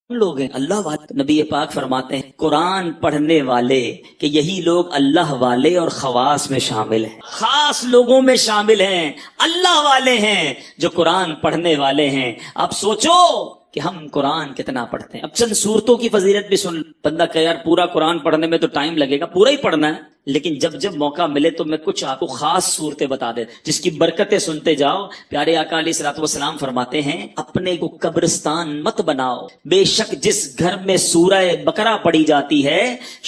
لوگ ہیں اللہ والے. نبی پاک فرماتے ہیں قرآن پڑھنے والے کہ یہی لوگ اللہ والے اور خواص میں شامل ہیں، خاص لوگوں میں شامل ہیں، اللہ والے ہیں جو قرآن پڑھنے والے ہیں. اب سوچو کہ ہم قرآن کتنا پڑھتے ہیں. اب چند صورتوں کی فضیلت بھی سن. بندہ کہ یار پورا قرآن پڑھنے میں تو ٹائم لگے گا، پورا ہی پڑھنا ہے، لیکن جب موقع ملے تو میں کچھ آپ کو خاص صورتیں بتا دے جس کی برکتیں سنتے جاؤ. پیارے آقا علیہ الصلوۃ والسلام فرماتے ہیں اپنے کو قبرستان مت بناؤ، بے شک جس گھر میں سورہ بقرہ پڑھی جاتی ہے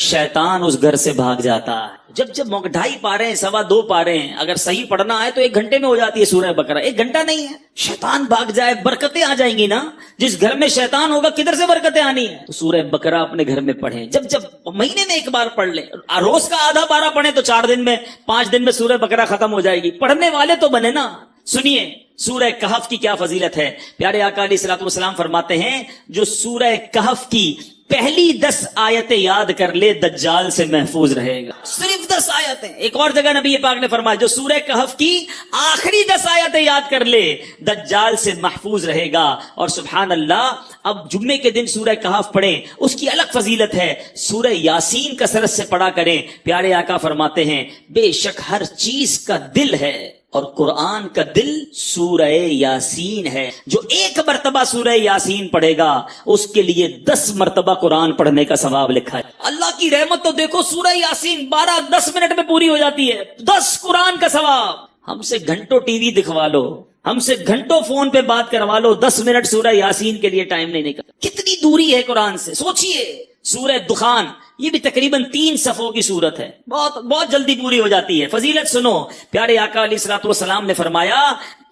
شیطان اس گھر سے بھاگ جاتا ہے. جب موقع 2.5 پارے ہیں، 2.25 پارے ہیں، اگر صحیح پڑھنا ہے تو 1 گھنٹے میں ہو جاتی ہے سورہ بقرہ. 1 گھنٹہ نہیں ہے، شیطان بھاگ جائے، برکتیں آ جائیں گی نا. جس گھر میں شیطان ہوگا کدھر سے برکتیں آنی ہے؟ تو سورہ بقرہ اپنے گھر میں پڑھیں. جب مہینے میں 1 بار پڑھ لیں، روز کا آدھا پارہ پڑھیں تو 4 دن میں 5 دن میں سورہ بقرہ ختم ہو جائے گی. پڑھنے والے تو بنے نا. سنیے سورہ کہف کی کیا فضیلت ہے. پیارے آقا علیہ الصلوۃ والسلام فرماتے ہیں جو سورہ کہف کی پہلی 10 آیتیں یاد کر لے دجال سے محفوظ رہے گا. صرف 10 آیتیں. ایک اور جگہ نبی پاک نے فرمایا جو سورہ کہف کی آخری 10 آیتیں یاد کر لے دجال سے محفوظ رہے گا. اور سبحان اللہ اب جمعے کے دن سورہ کہف پڑھیں، اس کی الگ فضیلت ہے. سورہ یاسین کثرت سے پڑھا کریں. پیارے آقا فرماتے ہیں بے شک ہر چیز کا دل ہے اور قرآن کا دل سورہ یاسین ہے. جو 1 مرتبہ سورہ یاسین پڑھے گا اس کے لیے 10 مرتبہ قرآن پڑھنے کا ثواب لکھا ہے. اللہ کی رحمت تو دیکھو، سورہ یاسین 10 منٹ میں پوری ہو جاتی ہے. 10 قرآن کا ثواب. ہم سے گھنٹوں ٹی وی دکھوا لو، ہم سے گھنٹوں فون پہ بات کروا لو، 10 منٹ سورہ یاسین کے لیے ٹائم نہیں نکلتا. کتنی دوری ہے قرآن سے. سوچئے سورہ دخان یہ بھی تقریباً 3 صفوں کی صورت ہے، بہت جلدی پوری ہو جاتی ہے. فضیلت سنو. پیارے آقا علیہ الصلوۃ والسلام نے فرمایا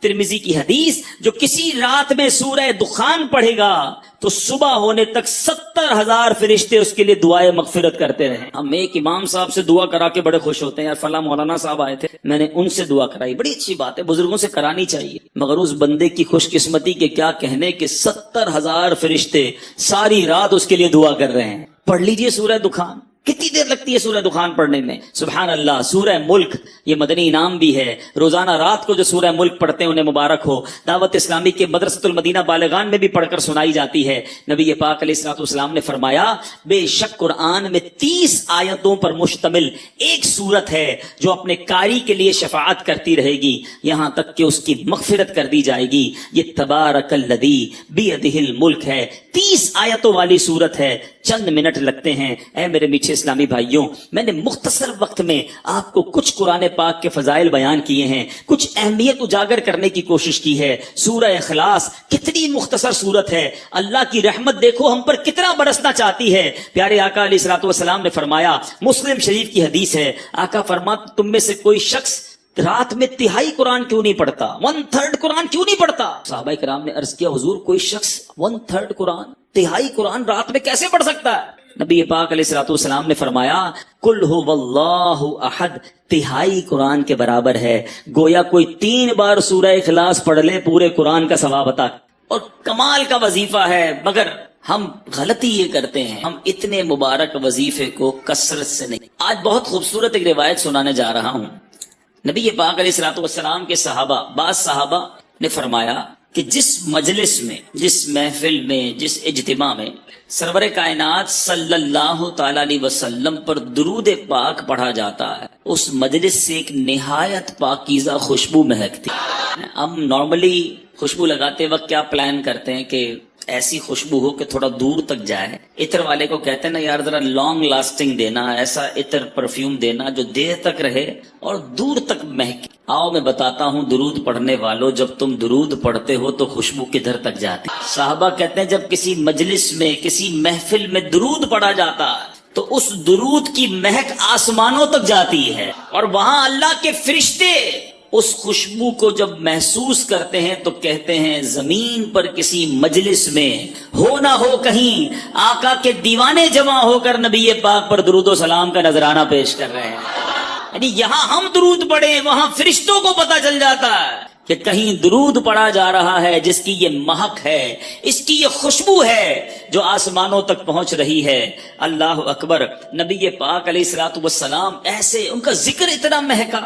ترمذی کی حدیث جو کسی رات میں سورہ دخان پڑھے گا تو صبح ہونے تک 70,000 فرشتے اس کے لیے دعائیں مغفرت کرتے رہے. ہم ایک امام صاحب سے دعا کرا کے بڑے خوش ہوتے ہیں، یار فلاں مولانا صاحب آئے تھے میں نے ان سے دعا کرائی. بڑی اچھی بات ہے، بزرگوں سے کرانی چاہیے. مگر اس بندے کی خوش قسمتی کے کیا کہنے کہ 70,000 فرشتے ساری رات اس کے لیے دعا کر رہے ہیں. پڑھ لیجئے سورہ دخان. کتنی دیر لگتی ہے سورہ دخان پڑھنے میں؟ سبحان اللہ. سورہ ملک یہ مدنی انعام بھی ہے. روزانہ رات کو جو سورہ ملک پڑھتے ہیں انہیں مبارک ہو. دعوت اسلامی کے مدرسۃ المدینہ بالغان میں بھی پڑھ کر سنائی جاتی ہے. نبی پاک علیہ الصلوۃ والسلام نے فرمایا بے شک قرآن میں 30 آیتوں پر مشتمل ایک سورت ہے جو اپنے قاری کے لیے شفاعت کرتی رہے گی یہاں تک کہ اس کی مغفرت کر دی جائے گی. یہ تبارک الذی بیدہ الملک ہے. 30 آیتوں والی سورت ہے. چند منٹ لگتے ہیں. اے میرے میٹھے اسلامی بھائیوں، میں نے مختصر وقت میں آپ کو کچھ قرآن پاک کے فضائل بیان کیے ہیں، کچھ اہمیت اجاگر کرنے کی کوشش کی ہے. سورہ اخلاص کتنی مختصر سورت ہے. اللہ کی رحمت دیکھو ہم پر کتنا برسنا چاہتی ہے. پیارے آقا علیہ الصلوۃ والسلام نے فرمایا، مسلم شریف کی حدیث ہے، آقا فرماتے تم میں سے کوئی شخص رات میں 1/3 قرآن کیوں نہیں پڑھتا، 1/3 قرآن کیوں نہیں پڑھتا؟ صحابہ کرام نے عرض کیا حضور کوئی شخص 1/3 قرآن، 1/3 قرآن رات میں کیسے پڑھ سکتا ہے؟ نبی پاک علیہ الصلوۃ والسلام نے فرمایا قل هو اللہ احد 1/3 قرآن کے برابر ہے. گویا کوئی 3 بار سورہ اخلاص پڑھ لے پورے قرآن کا ثواب عطا. اور کمال کا وظیفہ ہے. مگر ہم غلطی یہ کرتے ہیں، ہم اتنے مبارک وظیفے کو کثرت سے نہیں. آج بہت خوبصورت ایک روایت سنانے جا رہا ہوں. نبی پاک علیہ الصلوۃ والسلام کے بعض صحابہ نے فرمایا کہ جس مجلس میں، جس محفل میں، جس اجتماع میں سرور کائنات صلی اللہ تعالی علیہ وسلم پر درود پاک پڑھا جاتا ہے اس مجلس سے ایک نہایت پاکیزہ خوشبو مہکتی. ہم نارملی خوشبو لگاتے وقت کیا پلان کرتے ہیں کہ ایسی خوشبو ہو کہ تھوڑا دور تک جائے. عطر والے کو کہتے ہیں نا یار ذرا لانگ لاسٹنگ دینا، ایسا عطر پرفیوم دینا جو دیر تک رہے اور دور تک مہکے. آؤ میں بتاتا ہوں درود پڑھنے والوں، جب تم درود پڑھتے ہو تو خوشبو کدھر تک جاتی؟ صحابہ کہتے ہیں جب کسی مجلس میں، کسی محفل میں درود پڑھا جاتا ہے تو اس درود کی مہک آسمانوں تک جاتی ہے اور وہاں اللہ کے فرشتے اس خوشبو کو جب محسوس کرتے ہیں تو کہتے ہیں زمین پر کسی مجلس میں ہو نہ ہو کہیں آقا کے دیوانے جمع ہو کر نبی پاک پر درود و سلام کا نذرانہ پیش کر رہے ہیں. یعنی یہاں ہم درود پڑھیں وہاں فرشتوں کو پتہ چل جاتا ہے کہ کہیں درود پڑھا جا رہا ہے جس کی یہ مہک ہے، اس کی یہ خوشبو ہے جو آسمانوں تک پہنچ رہی ہے. اللہ اکبر. نبی پاک علیہ الصلوۃ والسلام ایسے ان کا ذکر اتنا مہکا.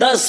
10,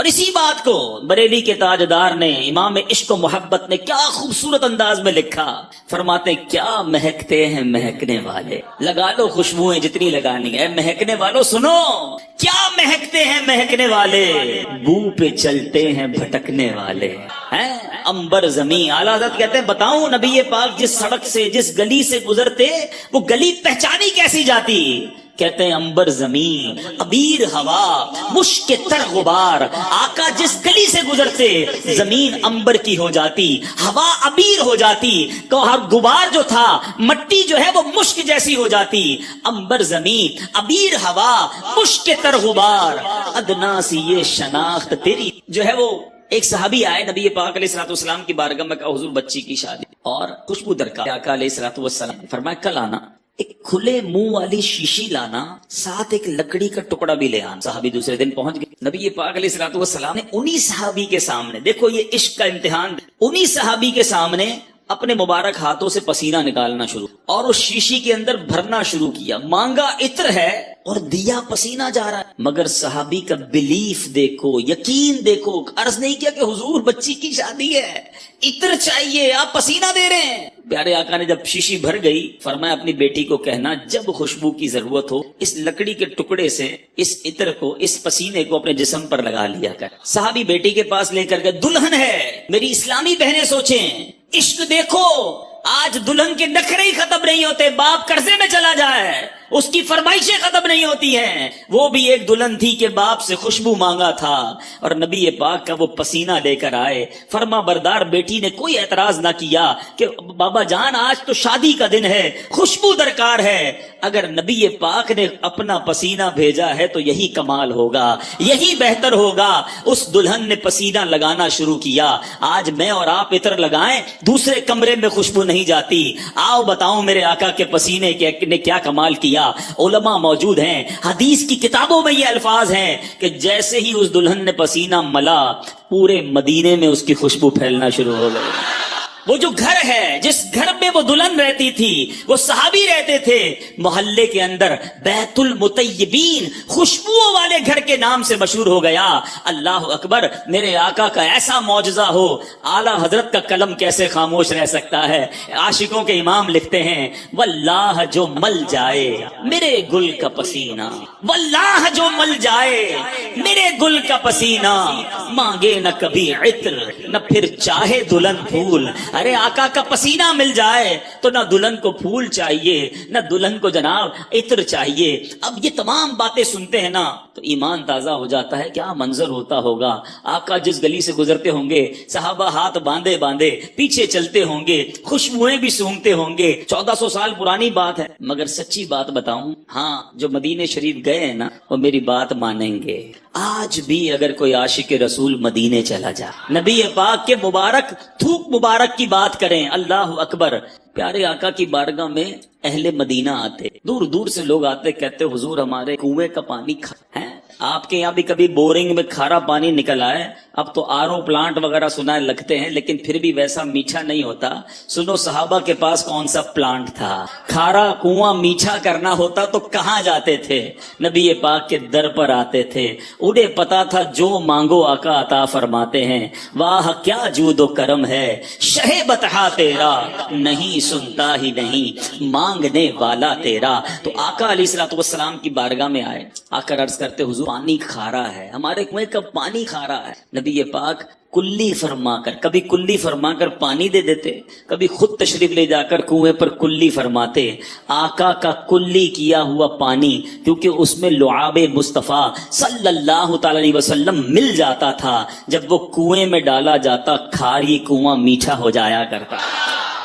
اور اسی بات کو بریلی کے تاجدار نے امام عشق و محبت نے کیا خوبصورت انداز میں لکھا. فرماتے کیا مہکتے ہیں مہکنے والے. لگا لو خوشبوئیں جتنی لگانی ہے. مہکنے والوں سنو, کیا مہکتے ہیں مہکنے والے, بو پہ چلتے ہیں بھٹکنے والے ہیں. امبر زمین. اعلیٰ حضرت کہتے ہیں بتاؤں نبی پاک جس سڑک سے جس گلی سے گزرتے وہ گلی پہچانی کیسی جاتی. کہتے ہیں امبر زمین, ابیر ہوا, مشک تر غبار. آقا جس گلی سے گزرتے زمین امبر کی ہو جاتی, ہوا ابیر ہو جاتی, غبار جو تھا مٹی جو ہے وہ مشک جیسی ہو جاتی. امبر زمین, ابیر ہوا, مشک تر غبار, ادنا سی یہ شناخت تیری. جو ہے وہ ایک صحابی آئے نبی پاک علیہ الصلوۃ والسلام کی بارگاہ میں, کہا حضور بچی کی شادی اور خوشبو درکار. آقا علیہ الصلوۃ والسلام فرمایا کل آنا, ایک کھلے منہ والی شیشی لانا, ساتھ ایک لکڑی کا ٹکڑا بھی لے آنا. صحابی دوسرے دن پہنچ گئے. نبی پاک علیہ الصلوۃ والسلام نے انہی صحابی کے سامنے, دیکھو یہ عشق کا امتحان, انہی صحابی کے سامنے اپنے مبارک ہاتھوں سے پسینہ نکالنا شروع اور اس شیشی کے اندر بھرنا شروع کیا. مانگا عطر ہے اور دیا پسینہ جا رہا ہے, مگر صحابی کا بلیف دیکھو, یقین دیکھو. عرض نہیں کیا کہ حضور بچی کی شادی ہے, عطر چاہیے, آپ پسینہ دے رہے ہیں. پیارے آقا نے جب شیشی بھر گئی فرمایا اپنی بیٹی کو کہنا جب خوشبو کی ضرورت ہو اس لکڑی کے ٹکڑے سے اس عطر کو, اس پسینے کو اپنے جسم پر لگا لیا کر. صحابی بیٹی کے پاس لے کر گئے. دلہن ہے. میری اسلامی بہنیں سوچیں, عشق دیکھو. آج دلہن کے نخرے ہی ختم نہیں ہوتے. باپ قرضے میں چلا جائے, اس کی فرمائشیں ختم نہیں ہوتی ہیں. وہ بھی ایک دلہن تھی کہ باپ سے خوشبو مانگا تھا اور نبی پاک کا وہ پسینہ لے کر آئے. فرما بردار بیٹی نے کوئی اعتراض نہ کیا کہ بابا جان آج تو شادی کا دن ہے, خوشبو درکار ہے. اگر نبی پاک نے اپنا پسینہ بھیجا ہے تو یہی کمال ہوگا, یہی بہتر ہوگا. اس دلہن نے پسینہ لگانا شروع کیا. آج میں اور آپ عطر لگائیں, دوسرے کمرے میں خوشبو نہیں جاتی. آؤ بتاؤں میرے آقا کے پسینے نے کیا کمال کیا. علماء موجود ہیں, حدیث کی کتابوں میں یہ الفاظ ہیں کہ جیسے ہی اس دلہن نے پسینہ ملا پورے مدینے میں اس کی خوشبو پھیلنا شروع ہو گئی. وہ جو گھر ہے جس گھر میں وہ دلہن رہتی تھی, وہ صحابی رہتے تھے, محلے کے اندر بیت المطیبین, خوشبوؤں والے گھر کے نام سے مشہور ہو گیا. اللہ اکبر. میرے آقا کا ایسا معجزہ ہو, اعلیٰ حضرت کا قلم کیسے خاموش رہ سکتا ہے. عاشقوں کے امام لکھتے ہیں واللہ جو مل جائے میرے گل کا پسینہ, واللہ جو مل جائے میرے گل کا پسینہ, مانگے نہ کبھی عطر نہ پھر چاہے دلہن پھول. ارے آقا کا پسینہ مل جائے تو نہ دلہن کو پھول چاہیے نہ دلہن کو جناب عطر چاہیے. اب یہ تمام باتیں سنتے ہیں نا تو ایمان تازہ ہو جاتا ہے. کیا منظر ہوتا ہوگا. آقا جس گلی سے گزرتے ہوں گے صحابہ ہاتھ باندھے باندھے پیچھے چلتے ہوں گے, خوشبوئیں بھی سونگتے ہوں گے. 1400 سال پرانی بات ہے, مگر سچی بات بتاؤں, ہاں جو مدینے شریف گئے ہیں نا وہ میری بات مانیں گے. آج بھی اگر کوئی عاشق رسول مدینے چلا جائے, نبی پاک کے مبارک تھوک مبارک کی بات کریں, اللہ اکبر. پیارے آقا کی بارگاہ میں اہل مدینہ آتے, دور دور سے لوگ آتے, کہتے حضور ہمارے کنویں کا پانی ہے. آپ کے یہاں بھی کبھی بورنگ میں کھارا پانی نکل آئے, اب تو آرو پلانٹ وغیرہ سنائے لگتے ہیں لیکن پھر بھی ویسا میٹھا نہیں ہوتا. سنو صحابہ کے پاس کون سا پلانٹ تھا. کھارا کنواں میٹھا کرنا ہوتا تو کہاں جاتے تھے, نبی پاک کے در پر آتے تھے. انہیں پتا تھا جو مانگو آقا عطا فرماتے ہیں. واہ کیا جود و کرم ہے شہ بطحا تیرا, نہیں سنتا ہی نہیں مانگنے والا تیرا. تو آقا علیہ الصلوۃ والسلام کی بارگاہ میں آئے, آ کر عرض کرتے حضور پانی کھارا ہے, ہمارے کنویں کا پانی کھارا ہے. نبی پاک کلی فرما کر, کبھی کلی فرما کر پانی دے دیتے, کبھی خود تشریف لے جا کر کنویں پر کلی فرماتے. آقا کا کلی کیا ہوا پانی, کیونکہ اس میں لعاب مصطفیٰ صلی اللہ تعالی علیہ وسلم مل جاتا تھا, جب وہ کنویں میں ڈالا جاتا کھاری کنواں میٹھا ہو جایا کرتا.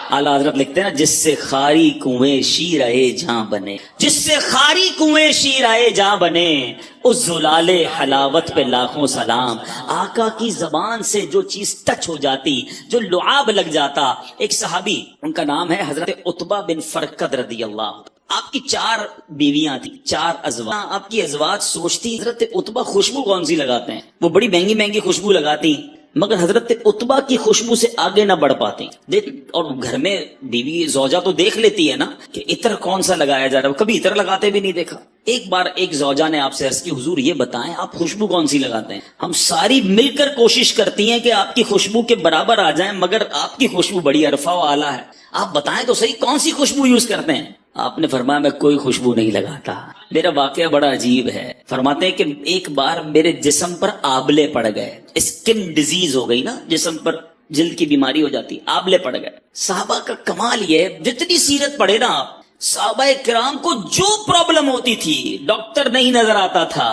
اعلیٰ حضرت لکھتے ہیں جس سے خاری کنویں شیرائے جاں بنے, جس سے خاری کنویں شیرائے جاں بنے, اس زلال حلاوت پہ لاکھوں سلام. آقا کی زبان سے جو چیز ٹچ ہو جاتی, جو لعاب لگ جاتا. ایک صحابی, ان کا نام ہے حضرت عتبہ بن فرقد رضی اللہ. آپ کی 4 بیویاں تھی, 4 ازواج. آپ کی ازواج سوچتی حضرت عتبہ خوشبو کون سی لگاتے ہیں, وہ بڑی مہنگی مہنگی خوشبو لگاتی, مگر حضرت عتبہ کی خوشبو سے آگے نہ بڑھ پاتی. دیکھ، اور گھر میں بیوی زوجہ تو دیکھ لیتی ہے نا کہ عطر کون سا لگایا جا رہا ہے، کبھی عطر لگاتے بھی نہیں دیکھا. ایک بار ایک زوجہ نے آپ سے عرض کی، حضور یہ بتائیں آپ خوشبو کون سی لگاتے ہیں؟ ہم ساری مل کر کوشش کرتی ہیں کہ آپ کی خوشبو کے برابر آ جائیں، مگر آپ کی خوشبو بڑی عرفہ و اعلیٰ ہے، آپ بتائیں تو صحیح کون سی خوشبو یوز کرتے ہیں؟ آپ نے فرمایا میں کوئی خوشبو نہیں لگاتا. میرا واقعہ بڑا عجیب ہے. فرماتے ہیں کہ ایک بار میرے جسم پر آبلے پڑ گئے، اسکن ڈیزیز ہو گئی نا، جسم پر جلد کی بیماری ہو جاتی، آبلے پڑ گئے. صحابہ کا کمال یہ، جتنی سیرت پڑھے نا آپ، صحابہ کرام کو جو پرابلم ہوتی تھی ڈاکٹر نہیں نظر آتا تھا،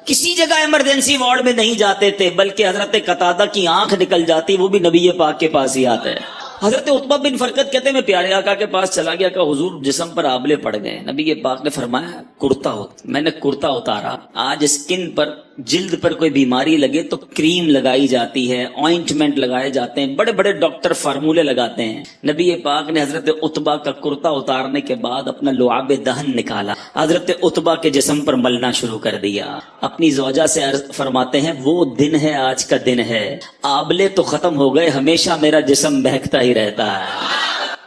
کسی جگہ ایمرجنسی وارڈ میں نہیں جاتے تھے، بلکہ حضرت قتادہ کی آنکھ نکل جاتی، وہ بھی نبی پاک کے پاس ہی آتے. حضرت عتبہ بن فرقد کہتے ہیں میں پیارے آقا کے پاس چلا گیا کہ حضور جسم پر آبلے پڑ گئے. نبی پاک نے فرمایا کرتا ہو. میں نے کرتا اتارا. آج اسکن پر، جلد پر کوئی بیماری لگے تو کریم لگائی جاتی ہے، آئنٹمنٹ لگائے جاتے ہیں، بڑے بڑے ڈاکٹر فارمولے لگاتے ہیں. نبی پاک نے حضرت عتبہ کا کرتا اتارنے کے بعد اپنا لعاب دہن نکالا، حضرت عتبہ کے جسم پر ملنا شروع کر دیا. اپنی زوجہ سے فرماتے ہیں وہ دن ہے، آج کا دن ہے، آبلے تو ختم ہو گئے، ہمیشہ میرا جسم بہکتا ہی رہتا ہے.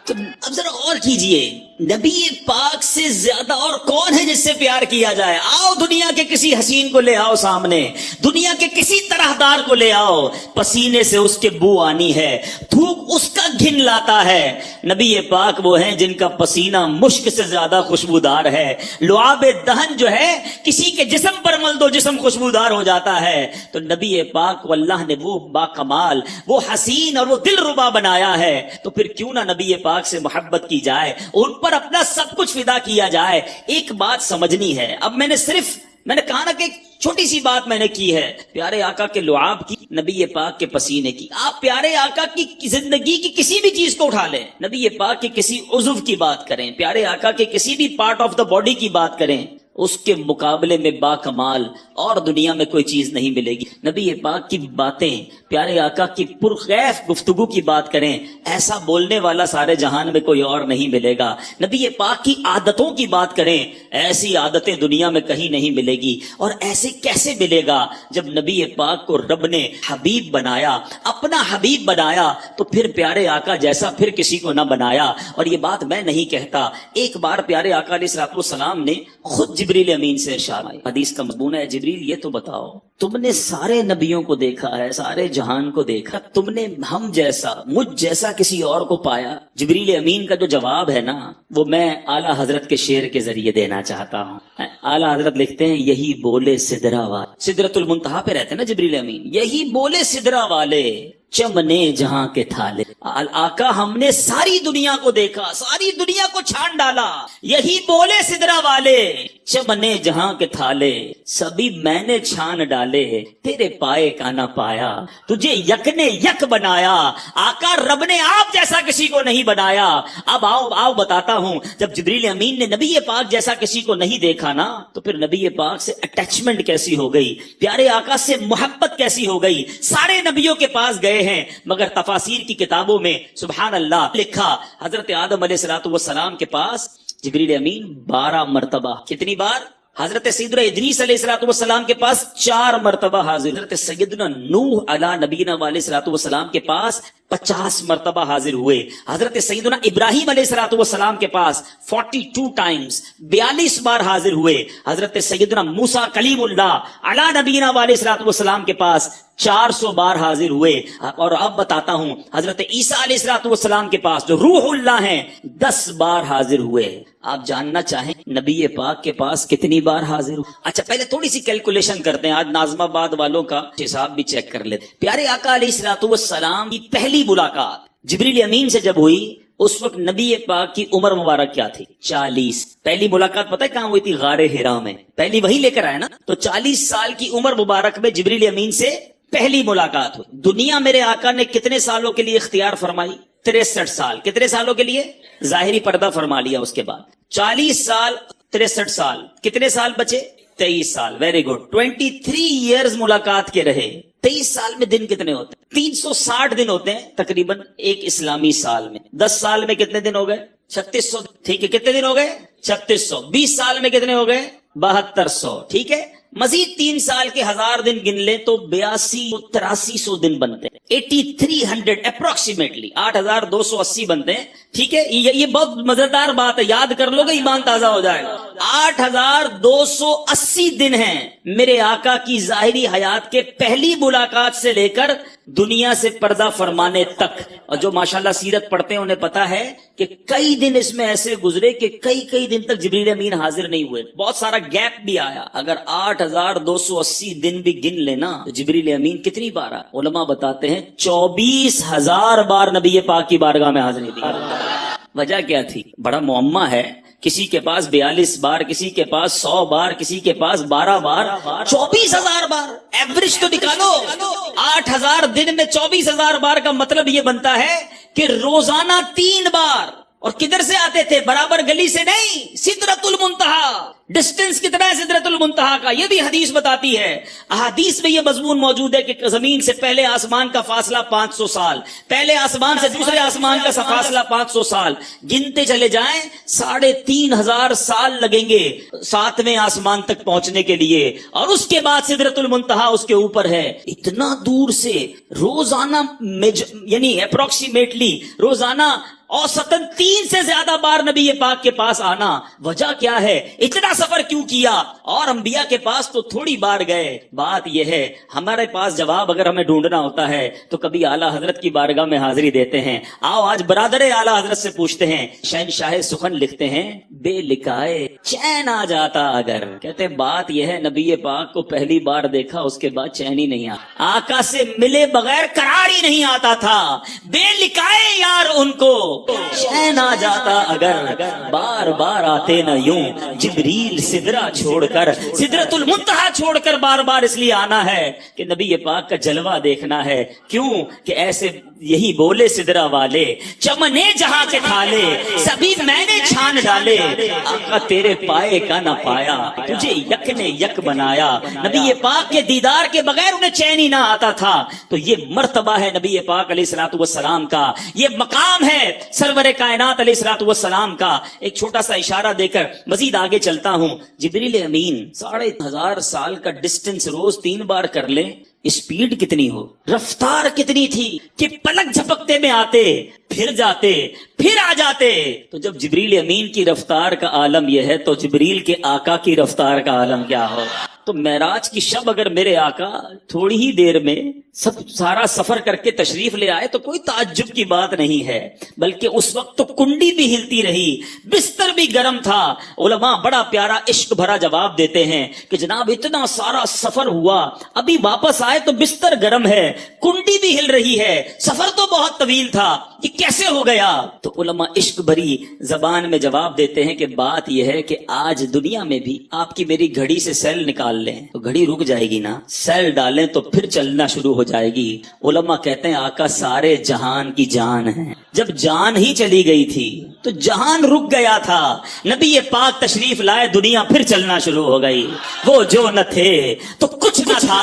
تو اب ذرا اور کیجئے، نبی پاک سے زیادہ اور کون ہے جس سے پیار کیا جائے؟ آؤ دنیا کے کسی حسین کو لے آؤ سامنے، دنیا کے کسی طرحدار کو لے آؤ، پسینے سے اس کے بو آنی ہے، تھوک اس کا گھن لاتا ہے. نبی پاک وہ ہیں جن کا پسینہ مشک سے زیادہ خوشبودار ہے. لعاب دہن جو ہے کسی کے جسم پر مل دو جسم خوشبودار ہو جاتا ہے. تو نبی پاک کو اللہ نے وہ باکمال، وہ حسین اور وہ دل ربا بنایا ہے. تو پھر کیوں نہ نبی پاک سے محبت کی جائے، ان پر اپنا سب کچھ فدا کیا جائے. ایک بات سمجھنی ہے، اب میں نے کہا نا کہ ایک چھوٹی سی بات میں نے کی ہے، پیارے آقا کے لعاب کی، نبی پاک کے پسینے کی. آپ پیارے آقا کی زندگی کی کسی بھی چیز کو اٹھا لیں، نبی پاک کے کسی عضو کی بات کریں، پیارے آقا کے کسی بھی پارٹ آف دا باڈی کی بات کریں، اس کے مقابلے میں باکمال اور دنیا میں کوئی چیز نہیں ملے گی. نبی پاک کی باتیں، پیارے آقا کی پرخیف گفتگو کی بات کریں، ایسا بولنے والا سارے جہان میں کوئی اور نہیں ملے گا. نبی پاک کی عادتوں کی بات کریں، ایسی عادتیں دنیا میں کہیں نہیں ملے گی. اور ایسے کیسے ملے گا جب نبی پاک کو رب نے حبیب بنایا، اپنا حبیب بنایا، تو پھر پیارے آقا جیسا پھر کسی کو نہ بنایا. اور یہ بات میں نہیں کہتا، ایک بار پیارے آقا علیہ الصلوۃ والسلام نے خود جبریل امین سے ارشاد آئی، حدیث کا مضمون ہے، جبریل یہ تو بتاؤ، تم نے سارے نبیوں کو دیکھا ہے، سارے جہان کو دیکھا، تم نے ہم جیسا، مجھ جیسا کسی اور کو پایا؟ جبریل امین کا جو جواب ہے نا، وہ میں اعلیٰ حضرت کے شعر کے ذریعے دینا چاہتا ہوں. اعلیٰ حضرت لکھتے ہیں، یہی بولے سدرا والے، سدرۃ المنتہا پہ رہتے ہیں نا جبریل امین، یہی بولے سدرا والے چمنے جہاں کے تھالے. آقا ہم نے ساری دنیا کو دیکھا، ساری دنیا کو چھان ڈالا، یہی بولے سدرا والے چمنے جہاں کے تھالے، سبھی میں نے چھان ڈالے، تیرے پائے کا نہ پایا، تجھے یک نے یک بنایا. آقا رب نے آپ جیسا کسی کو نہیں بنایا. اب آؤ بتاتا ہوں، جب جبریل امین نے نبی پاک جیسا کسی کو نہیں دیکھا نا، تو پھر نبی پاک سے اٹیچمنٹ کیسی ہو گئی، پیارے آقا سے محبت کیسی ہو گئی. سارے نبیوں کے پاس گئے ہیں، مگر تفاسیر کی کتابوں میں سبحان اللہ لکھا، حضرت آدم علیہ الصلوۃ والسلام کے پاس جبریل امین 12 مرتبہ، کتنی بار؟ حضرت سیدنا ادریس علیہ الصلوۃ والسلام کے پاس 4 مرتبہ حاضر، حضرت سیدنا نوح علیہ نبینا علیہ الصلوۃ والسلام کے پاس 50 مرتبہ حاضر ہوئے، حضرت سیدنا ابراہیم علیہ الصلوۃ والسلام کے پاس 42 ٹائمز 42 بار حاضر ہوئے، حضرت سیدنا موسیٰ کلیم اللہ علیہ نبینا علیہ الصلوۃ والسلام کے پاس 400 بار حاضر ہوئے. اور اب بتاتا ہوں، حضرت عیسیٰ علیہ الصلوۃ والسلام کے پاس جو روح اللہ ہیں 10 بار حاضر ہوئے. آپ جاننا چاہیں نبی پاک کے پاس کتنی بار حاضر ہوئے؟ اچھا پہلے تھوڑی سی کیلکولیشن کرتے ہیں، آج ناظم آباد والوں کا حساب بھی چیک کر لیتے. پیارے آقا علیہ الصلوۃ والسلام کی پہلی ملاقات جبریل امین سے جب ہوئی، اس وقت نبی پاک کی عمر مبارک کیا تھی؟ 40. پہلی ملاقات پتہ ہے کہاں ہوئی تھی؟ غار حرا میں. پہلی وہی لے کر آئے نا، تو 40 سال کی عمر مبارک میں جبریل امین سے پہلی ملاقات ہوئی. دنیا میرے آقا نے کتنے سالوں کے لیے اختیار فرمائی؟ 63 سال. کتنے سالوں کے لیے؟ ظاہری پردہ فرما لیا. اس کے بعد 40 سال 63 سال، کتنے سال بچے؟ 23 سال. Very good. 23 ایئرز ملاقات کے رہے. 23 سال میں دن کتنے ہوتے ہیں؟ 360 دن ہوتے ہیں تقریباً ایک اسلامی سال میں. 10 سال میں کتنے دن ہو گئے؟ 3600. ٹھیک ہے، کتنے دن ہو گئے؟ 3600. 20 سال میں کتنے ہو گئے؟ 7200. ٹھیک ہے. مزید 3 سال کے 1000 دن گن لیں تو 8300 دن بنتے ہیں. 8300 اپروکسیمیٹلی 8280 بنتے ہیں. ٹھیک ہے, یہ بہت مزیدار بات ہے, یاد کر لو گے ایمان تازہ ہو جائے گا. 8280 دن ہیں میرے آقا کی ظاہری حیات کے پہلی ملاقات سے لے کر دنیا سے پردہ فرمانے تک. اور جو ماشاءاللہ سیرت پڑھتے ہیں انہیں پتا ہے کہ کئی دن اس میں ایسے گزرے کہ کئی دن تک جبریل امین حاضر نہیں ہوئے, بہت سارا گیپ بھی آیا. اگر 8280 دن بھی گن لینا تو جبریل امین کتنی بار آئے؟ علماء بتاتے ہیں 24,000 بار نبی پاک کی بارگاہ میں حاضری دی. وجہ کیا تھی؟ بڑا معمہ ہے. کسی کے پاس 42 بار, کسی کے پاس 100 بار, کسی کے پاس 12 بار, 24,000 بار. ایوریج تو نکالو. 8,000 دن میں 24,000 بار کا مطلب یہ بنتا ہے کہ روزانہ 3 بار. اور کدھر سے آتے تھے؟ برابر گلی سے نہیں, سدرۃ المنتہا. ڈسٹینس کتنا ہے سدرۃ المنتہا کا؟ یہ بھی حدیث بتاتی ہے. احادیث میں یہ مضمون موجود ہے کہ زمین سے پہلے آسمان کا فاصلہ 500 سال, پہلے آسمان سے دوسرے آسمان کا فاصلہ 500 سال. گنتے چلے جائیں 3,500 سال لگیں گے 7ویں آسمان تک پہنچنے کے لیے, اور اس کے بعد سدرۃ المنتہا اس کے اوپر ہے. اتنا دور سے روزانہ یعنی اپروکسیمیٹلی روزانہ اوسطاً 3 سے زیادہ بار نبی پاک کے پاس آنا. وجہ کیا ہے؟ اتنا سفر کیوں کیا؟ اور انبیاء کے پاس تو تھوڑی بار گئے. بات یہ ہے ہمارے پاس جواب اگر ہمیں ڈھونڈنا ہوتا ہے تو کبھی اعلیٰ حضرت کی بارگاہ میں حاضری دیتے ہیں. آؤ آج برادر اعلیٰ حضرت سے پوچھتے ہیں. شہنشاہ سخن لکھتے ہیں بے لکھائے چین آ جاتا اگر. کہتے ہیں بات یہ ہے نبی پاک کو پہلی بار دیکھا اس کے بعد چین ہی نہیں آتا, آقا سے ملے بغیر قرار ہی نہیں آتا تھا. بے لکھائے یار ان کو چین آ جاتا اگر, بار بار آتے نہ یوں جبریل سدرہ چھوڑ کر, سدرۃ المنتہا چھوڑ کر بار بار اس لیے آنا ہے کہ نبی پاک کا جلوہ دیکھنا ہے. کیوں کہ ایسے یہی بولے سدرہ والے چمنے جہاں کے کھالے سبھی میں نے چھان ڈالے. آقا تیرے پائے کا نہ پایا تجھے یک نے یک بنایا. نبی پاک کے دیدار کے بغیر انہیں چین ہی نہ آتا تھا. تو یہ مرتبہ ہے نبی پاک علیہ الصلوۃ والسلام کا, یہ مقام ہے سرور کائنات علیہ الصلوۃ والسلام کا. ایک چھوٹا سا اشارہ دے کر مزید آگے چلتا ہوں. جبریل امین 1500 سال کا ڈسٹینس روز 3 بار کر لیں, اسپیڈ کتنی ہو, رفتار کتنی تھی کہ پلک جھپکتے میں آتے پھر جاتے پھر آ جاتے. تو جب جبریل امین کی رفتار کا عالم یہ ہے تو جبریل کے آقا کی رفتار کا عالم کیا ہو. تو معراج کی شب اگر میرے آقا تھوڑی ہی دیر میں سارا سفر کر کے تشریف لے آئے تو کوئی تعجب کی بات نہیں ہے, بلکہ اس وقت تو کنڈی بھی ہلتی رہی, بستر بھی گرم تھا. علماء بڑا پیارا عشق بھرا جواب دیتے ہیں کہ جناب اتنا سارا سفر ہوا, ابھی واپس آئے تو بستر گرم ہے, کنڈی بھی ہل رہی ہے, سفر تو بہت طویل تھا, یہ کیسے ہو گیا؟ تو علماء عشق بھری زبان میں جواب دیتے ہیں کہ بات یہ ہے کہ آج دنیا میں بھی آپ کی میری گھڑی سے سیل نکال لیں تو گھڑی رک جائے گی نا, سیل ڈالیں تو پھر چلنا شروع ہو جائے گی. علماء کہتے ہیں آقا سارے جہان کی جان ہے, جب جان ہی چلی گئی تھی تو جہان رک گیا تھا. نبی پاک تشریف لائے, دنیا پھر چلنا شروع ہو گئی. وہ جو نہ تھے تو کچھ نہ تھا,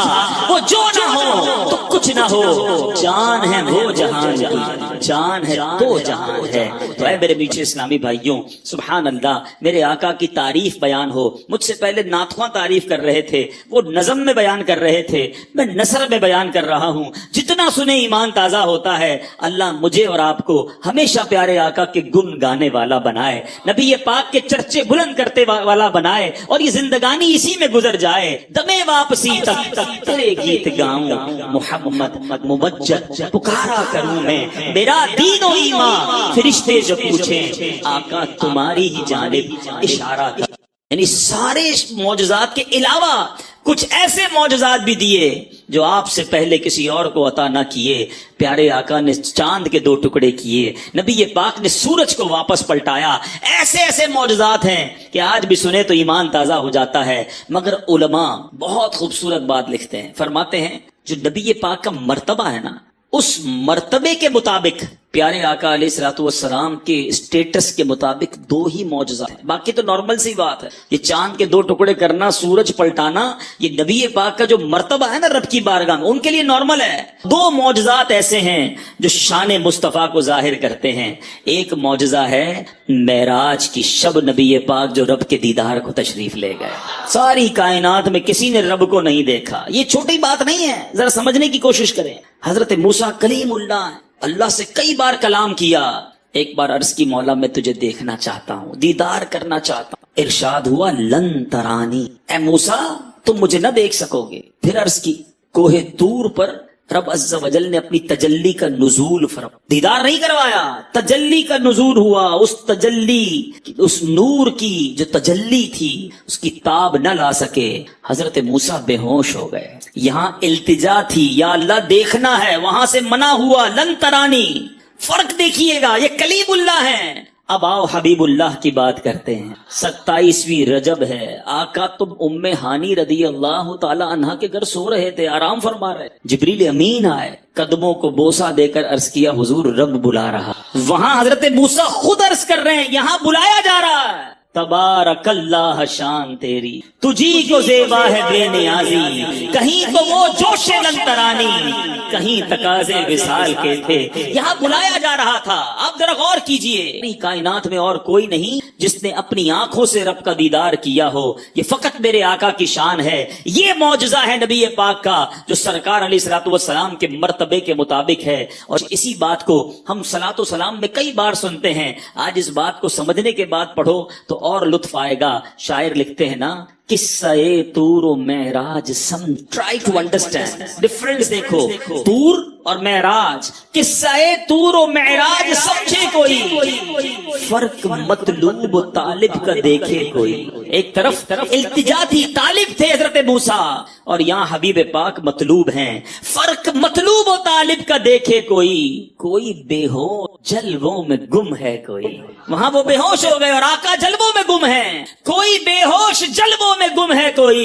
وہ جو نہ ہو تو کچھ نہ ہو, جان ہے وہ جہان کی, جان ہے تو جہان ہے. تو اے میرے میٹھے اسلامی بھائیوں, سبحان اللہ, میرے آقا کی تعریف بیان ہو. مجھ سے پہلے ناتخواں تعریف کر رہے تھے, وہ نظم میں بیان کر رہے تھے, میں نثر میں بیان کر رہا ہوں. جتنا سنے ایمان تازہ ہوتا ہے. اللہ مجھے اور آپ کو ہمیشہ پیارے آقا کے گن گانے والا بنائے, نبی پاک کے چرچے بلند کرتے والا بنائے, اور یہ زندگانی اسی میں گزر جائے. دمے واپسی تک تیرے گیت گاؤں محمد ممجد پکارا کروں میں, میرا دین و ایمان فرشتے جو پوچھیں آقا تمہاری ہی جانب اشارہ کر. یعنی سارے معجزات کے علاوہ کچھ ایسے معجزات بھی دیے جو آپ سے پہلے کسی اور کو عطا نہ کیے. پیارے آقا نے چاند کے 2 ٹکڑے کیے, نبی پاک نے سورج کو واپس پلٹایا. ایسے ایسے معجزات ہیں کہ آج بھی سنے تو ایمان تازہ ہو جاتا ہے. مگر علماء بہت خوبصورت بات لکھتے ہیں, فرماتے ہیں جو نبی پاک کا مرتبہ ہے نا, اس مرتبے کے مطابق پیارے آقا علیہ الصلوۃ والسلام کے اسٹیٹس کے مطابق 2 ہی معجزات ہیں، باقی تو نارمل سی بات ہے۔ یہ چاند کے 2 ٹکڑے کرنا، سورج پلٹانا، یہ نبی پاک کا جو مرتبہ ہے نا رب کی بارگاہ میں، ان کے لیے نارمل ہے۔ 2 معجزات ایسے ہیں جو شان مصطفیٰ کو ظاہر کرتے ہیں۔ ایک معجزہ ہے معراج کی شب، نبی پاک جو رب کے دیدار کو تشریف لے گئے۔ ساری کائنات میں کسی نے رب کو نہیں دیکھا، یہ چھوٹی بات نہیں ہے، ذرا سمجھنے کی کوشش کریں۔ حضرت موسیٰ کلیم اللہ ہیں، اللہ سے کئی بار کلام کیا۔ ایک بار عرض کی مولا میں تجھے دیکھنا چاہتا ہوں، دیدار کرنا چاہتا ہوں۔ ارشاد ہوا لن ترانی، اے موسیٰ تم مجھے نہ دیکھ سکو گے۔ پھر عرض کی کوہ طور پر رب عز و جل نے اپنی تجلی کا نزول فرمایا، دیدار نہیں کروایا، تجلی کا نزول ہوا۔ اس تجلی، اس نور کی جو تجلی تھی، اس کی تاب نہ لا سکے، حضرت موسیٰ بے ہوش ہو گئے۔ یہاں التجا تھی یا اللہ دیکھنا ہے، وہاں سے منع ہوا لن ترانی۔ فرق دیکھیے گا، یہ کلیم اللہ ہیں۔ اب آؤ حبیب اللہ کی بات کرتے ہیں۔ 27ویں رجب ہے، آقا تم ام ہانی رضی اللہ تعالی عنہا کے گھر سو رہے تھے، آرام فرما رہے، جبریل امین آئے، قدموں کو بوسہ دے کر عرض کیا حضور رب بلا رہا۔ وہاں حضرت موسیٰ خود عرض کر رہے ہیں، یہاں بلایا جا رہا ہے۔ تبارک اللہ شان تیری، تجھی کو زیبا ہے بے نیازی، کہیں تو وہ جوش لن ترانی، کہیں تقاضے وصال کے تھے، یہاں بلایا جا رہا تھا۔ آپ ذرا غور کیجئے، کائنات میں اور کوئی نہیں جس نے اپنی آنکھوں سے رب کا دیدار کیا ہو، یہ فقط میرے آقا کی شان ہے۔ یہ معجزہ ہے نبی پاک کا جو سرکار علیہ الصلوۃ والسلام کے مرتبے کے مطابق ہے، اور اسی بات کو ہم صلاۃ و سلام میں کئی بار سنتے ہیں۔ آج اس بات کو سمجھنے کے بعد پڑھو تو اور لطف آئے گا۔ شاعر لکھتے ہیں نا، قصہ طور و معراج سم ٹرائی ٹو انڈرسٹینڈ، ڈفرنس دیکھو، طور اور معراج، قصہ طور و معراج سمجھے کوئی، فرق مطلوب و طالب کا دیکھے کوئی۔ ایک طرف التجا تھی، طالب تھے حضرت موسیٰ، اور یہاں حبیب پاک مطلوب ہیں۔ فرق مطلوب و طالب کا دیکھے کوئی، کوئی بے ہوش جلووں میں گم ہے کوئی۔ وہاں وہ بے ہوش ہو گئے اور آقا جلووں میں گم ہے، کوئی بے ہوش جلووں میں گم ہے کوئی،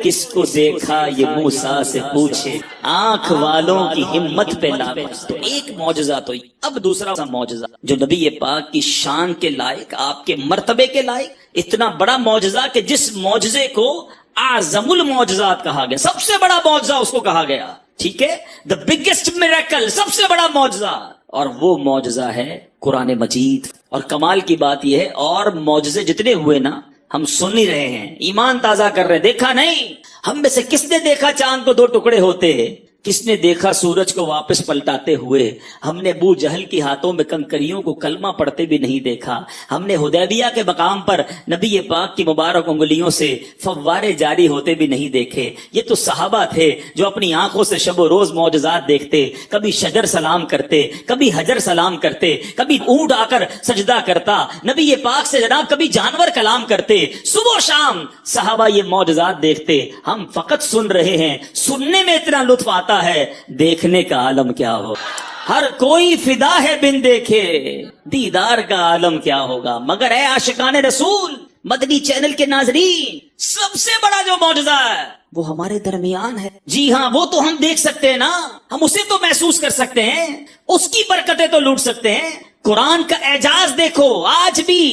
کس کو دیکھا یہ موسیٰ سے پوچھے، آنکھ والوں کی ہمت پہ لاپس۔ تو ایک معجزہ تو یہ، اب دوسرا معجزہ جو نبی پاک کی شان کے لائق، آپ کے مرتبے کے لائق، اتنا بڑا معجزہ کہ جس معجزے کو اعظم المعجزات کہا گیا، سب سے بڑا معجزہ اس کو کہا گیا، ٹھیک ہے، دا بگیسٹ میریکل، سب سے بڑا معجزہ، اور وہ معجزہ ہے قرآن مجید۔ اور کمال کی بات یہ ہے، اور معجزے جتنے ہوئے نا ہم سن ہی رہے ہیں، ایمان تازہ کر رہے ہیں۔ دیکھا نہیں، ہم میں سے کس نے دیکھا چاند کو 2 ٹکڑے ہوتے، کس نے دیکھا سورج کو واپس پلٹاتے ہوئے، ہم نے ابو جہل کی ہاتھوں میں کنکریوں کو کلمہ پڑھتے بھی نہیں دیکھا، ہم نے حدیبیہ کے مقام پر نبی پاک کی مبارک انگلیوں سے فوارے جاری ہوتے بھی نہیں دیکھے۔ یہ تو صحابہ تھے جو اپنی آنکھوں سے شب و روز معجزات دیکھتے، کبھی شجر سلام کرتے، کبھی حجر سلام کرتے، کبھی اونٹ آ کر سجدہ کرتا، نبی پاک سے جناب کبھی جانور کلام کرتے، صبح و شام صحابہ یہ معجزات دیکھتے۔ ہم فقط سن رہے ہیں، سننے میں اتنا لطف آتا ہے، دیکھنے کا عالم کیا ہو، ہر کوئی فدا ہے بن دیکھے، دیدار کا عالم کیا ہوگا۔ مگر اے عاشقان رسول، مدنی چینل کے ناظرین، سب سے بڑا جو معجزہ ہے وہ ہمارے درمیان ہے۔ جی ہاں، وہ تو ہم دیکھ سکتے ہیں نا، ہم اسے تو محسوس کر سکتے ہیں، اس کی برکتیں تو لوٹ سکتے ہیں۔ قرآن کا اعجاز دیکھو، آج بھی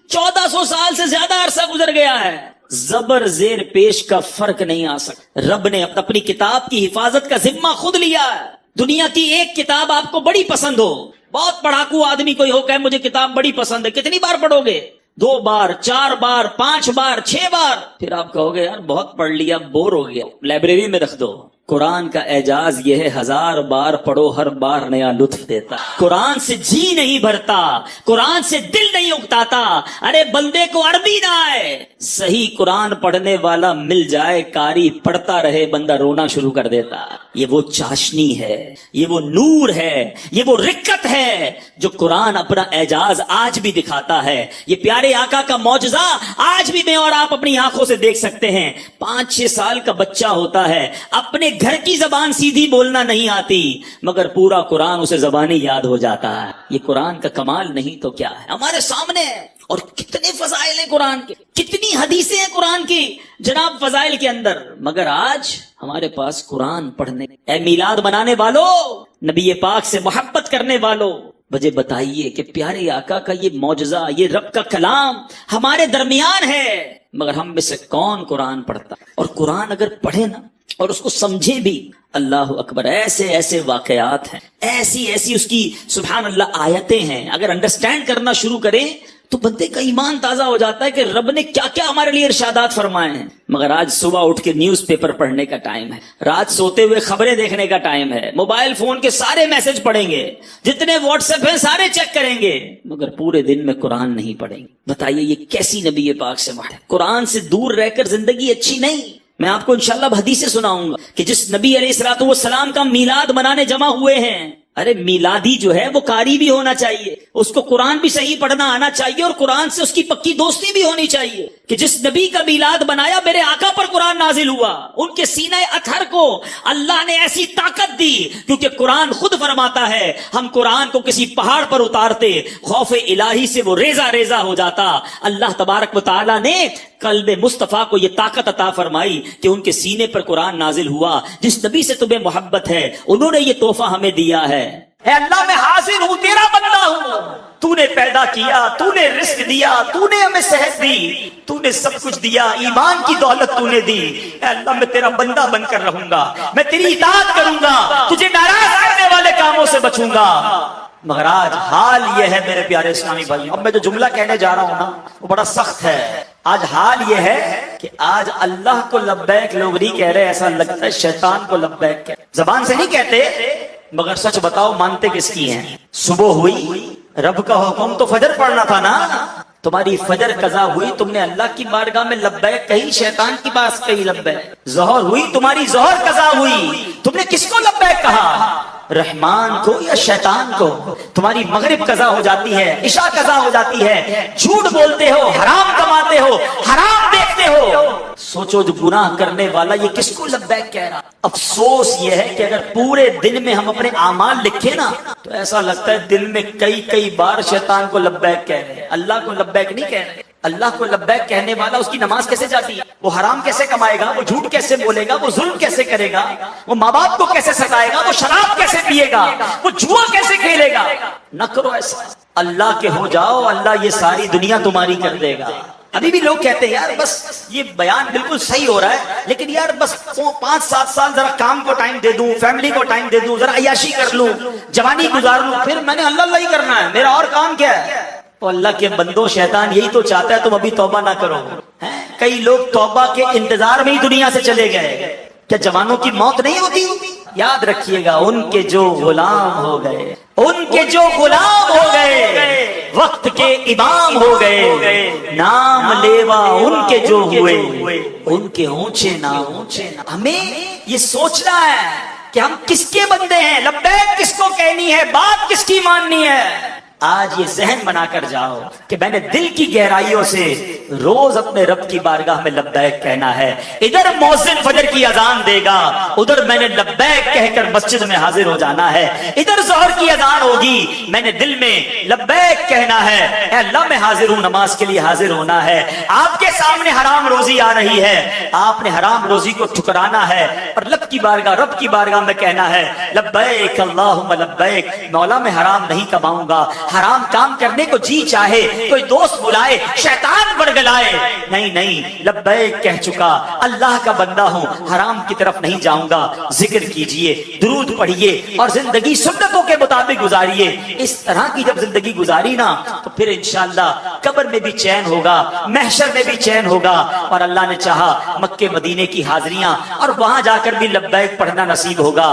1400 سال سے زیادہ عرصہ گزر گیا ہے، زبر زیر پیش کا فرق نہیں آ سکتا۔ رب نے اپنی کتاب کی حفاظت کا ذمہ خود لیا ہے۔ دنیا کی ایک کتاب آپ کو بڑی پسند ہو، بہت پڑھاکو آدمی کوئی ہو کہ مجھے کتاب بڑی پسند ہے، کتنی بار پڑھو گے؟ 2 بار، 4 بار، 5 بار، 6 بار، پھر آپ کہو گے یار بہت پڑھ لیا، بور ہو گیا، لائبریری میں رکھ دو۔ قرآن کا اعجاز یہ ہے، 1000 بار پڑھو، ہر بار نیا لطف دیتا۔ قرآن سے جی نہیں بھرتا، قرآن سے دل نہیں اکتاتا۔ ارے بندے کو عربی نہ آئے، صحیح قرآن پڑھنے والا مل جائے، قاری پڑھتا رہے، بندہ رونا شروع کر دیتا۔ یہ وہ چاشنی ہے، یہ وہ نور ہے، یہ وہ رکت ہے جو قرآن اپنا اعجاز آج بھی دکھاتا ہے۔ یہ پیارے آقا کا معجزہ آج بھی میں اور آپ اپنی آنکھوں سے دیکھ سکتے ہیں۔ 5-6 سال کا بچہ ہوتا ہے، اپنے گھر کی زبان سیدھی بولنا نہیں آتی، مگر پورا قرآن اسے زبانی یاد ہو جاتا ہے۔ یہ قرآن کا کمال نہیں تو کیا ہے، ہمارے سامنے ہے۔ اور کتنے فضائل ہیں قرآن کے، کتنی حدیثیں ہیں قرآن کی جناب فضائل کے اندر، مگر آج ہمارے پاس قرآن پڑھنے، اے میلاد منانے والوں، نبی پاک سے محبت کرنے والوں، مجھے بتائیے کہ پیارے آقا کا یہ معجزہ، یہ رب کا کلام ہمارے درمیان ہے، مگر ہم میں سے کون قرآن پڑھتا؟ اور قرآن اگر پڑھے نا اور اس کو سمجھے بھی، اللہ اکبر، ایسے ایسے واقعات ہیں، ایسی ایسی اس کی سبحان اللہ آیتیں ہیں، اگر انڈرسٹینڈ کرنا شروع کریں تو بندے کا ایمان تازہ ہو جاتا ہے کہ رب نے کیا کیا ہمارے لیے ارشادات فرمائے ہیں۔ مگر آج صبح اٹھ کے نیوز پیپر پڑھنے کا ٹائم ہے، رات سوتے ہوئے خبریں دیکھنے کا ٹائم ہے، موبائل فون کے سارے میسج پڑھیں گے، جتنے واٹس ایپ ہیں سارے چیک کریں گے، مگر پورے دن میں قرآن نہیں پڑھیں گے۔ بتائیے یہ کیسی نبی پاک سے محبت ہے؟ قرآن سے دور رہ کر زندگی اچھی نہیں۔ میں آپ کو انشاءاللہ حدیثیں سناؤں گا کہ جس نبی علیہ الصلوۃ والسلام کا میلاد منانے جمع ہوئے ہیں، ارے میلادی جو ہے وہ قاری بھی ہونا چاہیے، اس کو قرآن بھی صحیح پڑھنا آنا چاہیے، اور قرآن سے اس کی پکی دوستی بھی ہونی چاہیے کہ جس نبی کا میلاد بنایا میرے آقا پر قرآن نازل ہوا، ان کے سینہ اطہر کو اللہ نے ایسی طاقت دی، کیونکہ قرآن خود فرماتا ہے ہم قرآن کو کسی پہاڑ پر اتارتے خوف الہی سے وہ ریزہ ریزہ ہو جاتا۔ اللہ تبارک و تعالی نے قلب مصطفیٰ کو یہ طاقت عطا فرمائی کہ ان کے سینے پر قرآن نازل ہوا۔ جس نبی سے تمہیں محبت ہے انہوں نے یہ تحفہ ہمیں دیا ہے۔ اے اللہ میں حاضر ہوں، تیرا بندہ ہوں، تو نے پیدا کیا، تو نے رزق دیا، تو نے ہمیں صحت دی، تو نے سب کچھ دیا، ایمان کی دولت تو نے دی۔ اے اللہ میں تیرا بندہ بن کر رہوں گا، میں تیری اطاعت کروں گا، تجھے ناراض کرنے والے کاموں سے بچوں گا۔ مگر آج حال یہ ہے میرے پیارے اسلامی بھائی، اب میں جو جملہ کہنے جا رہا ہوں نا وہ بڑا سخت ہے۔ آج حال یہ ہے کہ آج اللہ کو لبیک لوگ نہیں کہہ رہے، ایسا لگتا ہے شیطان کو لبیک کہہ، زبان سے نہیں کہتے، مگر سچ بتاؤ مانتے کس کی ہیں؟ صبح ہوئی، رب کا حکم تو فجر پڑھنا تھا نا، تمہاری فجر قضا ہوئی، تم نے اللہ کی بارگاہ میں لبیک کہی، شیطان کی پاس کہی لبیک۔ ظہر ہوئی، تمہاری ظہر قضا ہوئی، تم نے کس کو لبیک کہا؟ رحمان کو یا شیطان کو؟ تمہاری مغرب قضا ہو جاتی ہے، عشاء قضا ہو جاتی ہے، جھوٹ بولتے ہو، حرام کماتے ہو، حرام دیکھتے ہو، سوچو جو گناہ کرنے والا یہ کس کو لبیک کہہ رہا؟ افسوس یہ ہے کہ اگر پورے دن میں ہم اپنے اعمال لکھیں نا تو ایسا لگتا ہے دن میں کئی بار شیطان کو لبیک کہہ رہے ہیں، اللہ کو لبیک نہیں کہہ رہے۔ اللہ کو لبیک کہنے والا اس کی نماز کیسے جاتی ہے؟ وہ حرام کیسے کمائے گا؟ وہ جھوٹ کیسے بولے گا؟ وہ ظلم کیسے کرے گا؟ وہ ماں باپ کو کیسے ستائے گا؟ وہ شراب کیسے پیے گا؟ وہ جوا کیسے کھیلے گا؟ نہ کرو ایسا، اللہ کے ہو جاؤ، اللہ یہ ساری دنیا تمہاری کر دے گا۔ ابھی بھی لوگ کہتے ہیں یار بس یہ بیان بالکل صحیح ہو رہا ہے، لیکن یار بس 5-7 سال ذرا کام کو ٹائم دے دوں، فیملی کو ٹائم دے دوں، ذرا عیاشی کر لوں، جوانی گزار لوں، پھر میں نے اللہ ہی کرنا ہے، میرا اور کام کیا ہے؟ تو اللہ کے بندو، شیطان یہی تو چاہتا ہے تم ابھی توبہ نہ کرو۔ کئی لوگ توبہ کے انتظار میں ہی دنیا سے چلے گئے۔ کیا جوانوں کی موت نہیں ہوتی؟ یاد رکھیے گا، ان کے جو غلام ہو گئے، ان کے جو غلام ہو گئے، وقت کے امام ہو گئے، نام لیوا ان کے جو ہوئے، ان کے اونچے نام۔ ہمیں یہ سوچنا ہے کہ ہم کس کے بندے ہیں، لبیک کس کو کہنی ہے، بات کس کی ماننی ہے۔ آج یہ ذہن بنا کر جاؤ کہ میں نے دل کی گہرائیوں سے روز اپنے رب کی بارگاہ میں لبیک کہنا ہے۔ ادھر مؤذن فجر کی اذان دے گا، ادھر میں نے لبیک کہہ کر مسجد میں حاضر ہو جانا ہے۔ ادھر ظہر کی اذان ہوگی، میں نے دل میں لبیک کہنا ہے، اے اللہ میں حاضر ہوں، نماز کے لیے حاضر ہونا ہے۔ آپ کے سامنے حرام روزی آ رہی ہے، آپ نے حرام روزی کو ٹھکرانا ہے اور رب کی بارگاہ میں کہنا ہے لبیک اللہم لبیک، مولا میں حرام نہیں کماؤں گا۔ حرام کام کرنے کو جی چاہے، کوئی دوست بلائے، شیطان بڑگلائے، نہیں لبیک کہہ چکا، اللہ کا بندہ ہوں، حرام کی طرف نہیں جاؤں گا۔ ذکر کیجئے، درود پڑھیے اور زندگی سنتوں کے مطابق گزاریے۔ اس طرح کی جب زندگی گزاری نا تو پھر انشاءاللہ قبر میں بھی چین ہوگا، محشر میں بھی چین ہوگا، اور اللہ نے چاہا مکے مدینے کی حاضریاں اور وہاں جا کر بھی لبیک پڑھنا نصیب ہوگا۔